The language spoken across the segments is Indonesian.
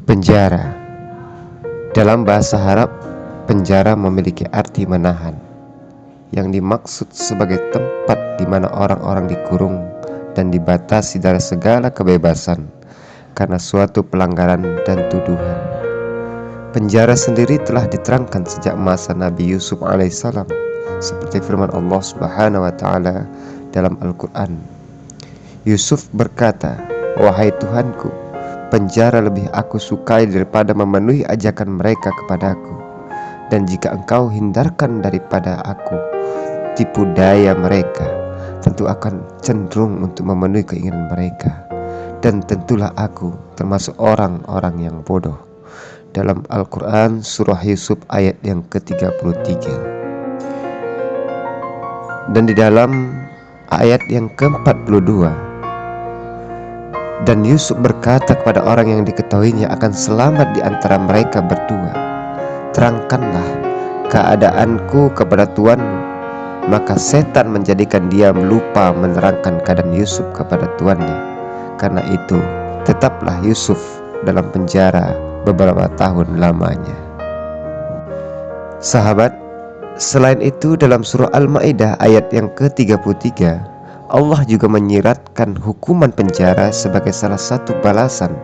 Penjara. Dalam bahasa Arab, penjara memiliki arti menahan, yang dimaksud sebagai tempat di mana orang-orang dikurung dan dibatasi dari segala kebebasan karena suatu pelanggaran dan tuduhan. Penjara sendiri telah diterangkan sejak masa Nabi Yusuf alaihissalam, seperti firman Allah Subhanahu wa Ta'ala dalam Al-Quran. Yusuf berkata, "Wahai Tuhanku, penjara lebih aku sukai daripada memenuhi ajakan mereka kepadaku. Dan jika engkau hindarkan daripada aku tipu daya mereka, tentu akan cenderung untuk memenuhi keinginan mereka. Dan tentulah aku termasuk orang-orang yang bodoh." Dalam Al-Quran surah Yusuf ayat yang ke-33. Dan di dalam ayat yang ke-42, dan Yusuf berkata kepada orang yang diketahuinya akan selamat di antara mereka berdua, "Terangkanlah keadaanku kepada tuanmu." Maka setan menjadikan dia lupa menerangkan keadaan Yusuf kepada tuannya. Karena itu tetaplah Yusuf dalam penjara beberapa tahun lamanya. Sahabat, selain itu dalam surah Al-Maidah ayat yang ke-33, Allah juga menyiratkan hukuman penjara sebagai salah satu balasan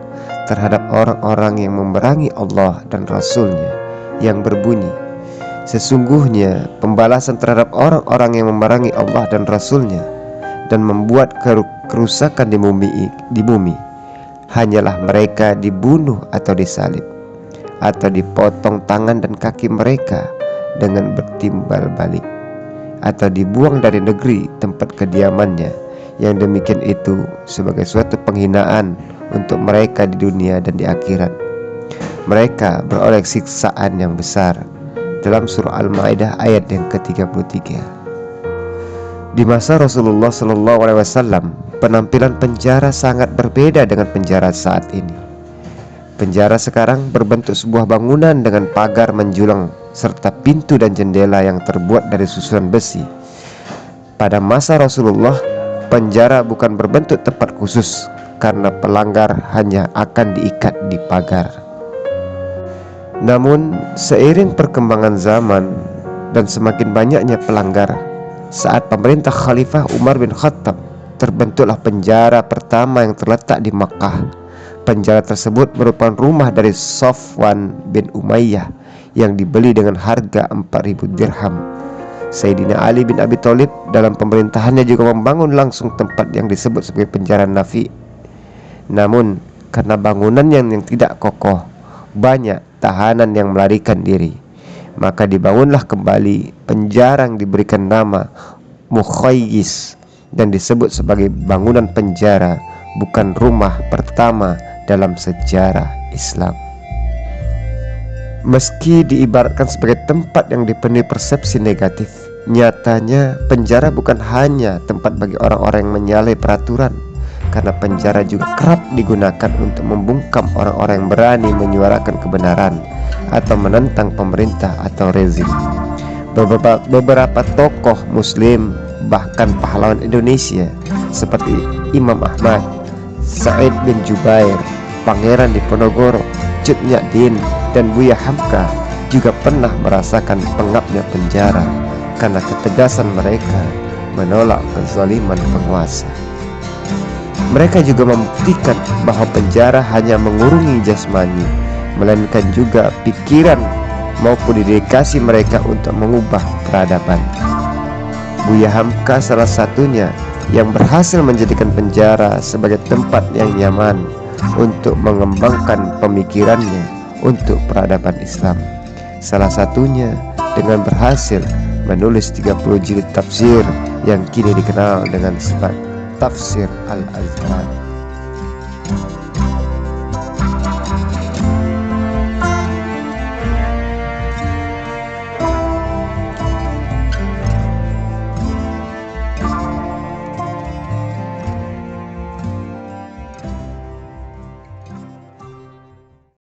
terhadap orang-orang yang memerangi Allah dan Rasul-Nya, yang berbunyi, "Sesungguhnya pembalasan terhadap orang-orang yang memerangi Allah dan Rasul-Nya dan membuat kerusakan di bumi hanyalah mereka dibunuh atau disalib, atau dipotong tangan dan kaki mereka dengan bertimbal balik, atau dibuang dari negeri tempat kediamannya. Yang demikian itu sebagai suatu penghinaan untuk mereka di dunia dan di akhirat. Mereka beroleh siksaan yang besar." Dalam surah Al-Maidah ayat yang ke-33. Di masa Rasulullah SAW, penampilan penjara sangat berbeda dengan penjara saat ini. Penjara sekarang berbentuk sebuah bangunan dengan pagar menjulang serta pintu dan jendela yang terbuat dari susunan besi. Pada masa Rasulullah, penjara bukan berbentuk tempat khusus karena pelanggar hanya akan diikat di pagar. Namun seiring perkembangan zaman dan semakin banyaknya pelanggar, saat pemerintah Khalifah Umar bin Khattab, terbentuklah penjara pertama yang terletak di Makkah. Penjara tersebut merupakan rumah dari Safwan bin Umayyah yang dibeli dengan harga 4.000 dirham. Sayyidina Ali bin Abi Thalib dalam pemerintahannya juga membangun langsung tempat yang disebut sebagai penjara Nafi. Namun karena bangunan yang tidak kokoh, banyak tahanan yang melarikan diri, maka dibangunlah kembali penjara yang diberikan nama Mukhayyis dan disebut sebagai bangunan penjara, bukan rumah pertama dalam sejarah Islam. Meski diibaratkan sebagai tempat yang dipenuhi persepsi negatif, nyatanya penjara bukan hanya tempat bagi orang-orang yang menyalahi peraturan, karena penjara juga kerap digunakan untuk membungkam orang-orang yang berani menyuarakan kebenaran atau menentang pemerintah atau rezim. Beberapa tokoh Muslim, bahkan pahlawan Indonesia seperti Imam Ahmad, Sa'id bin Jubair, Pangeran Diponegoro, Cut Nyak Dien, dan Buya Hamka juga pernah merasakan pengapnya penjara karena ketegasan mereka menolak kezaliman penguasa. Mereka juga membuktikan bahwa penjara hanya mengurungi jasmani, melainkan juga pikiran maupun dedikasi mereka untuk mengubah peradaban. Buya Hamka salah satunya yang berhasil menjadikan penjara sebagai tempat yang nyaman untuk mengembangkan pemikirannya untuk peradaban Islam. Salah satunya dengan berhasil menulis 30 jilid tafsir yang kini dikenal dengan sebagai Tafsir Al-Azhar.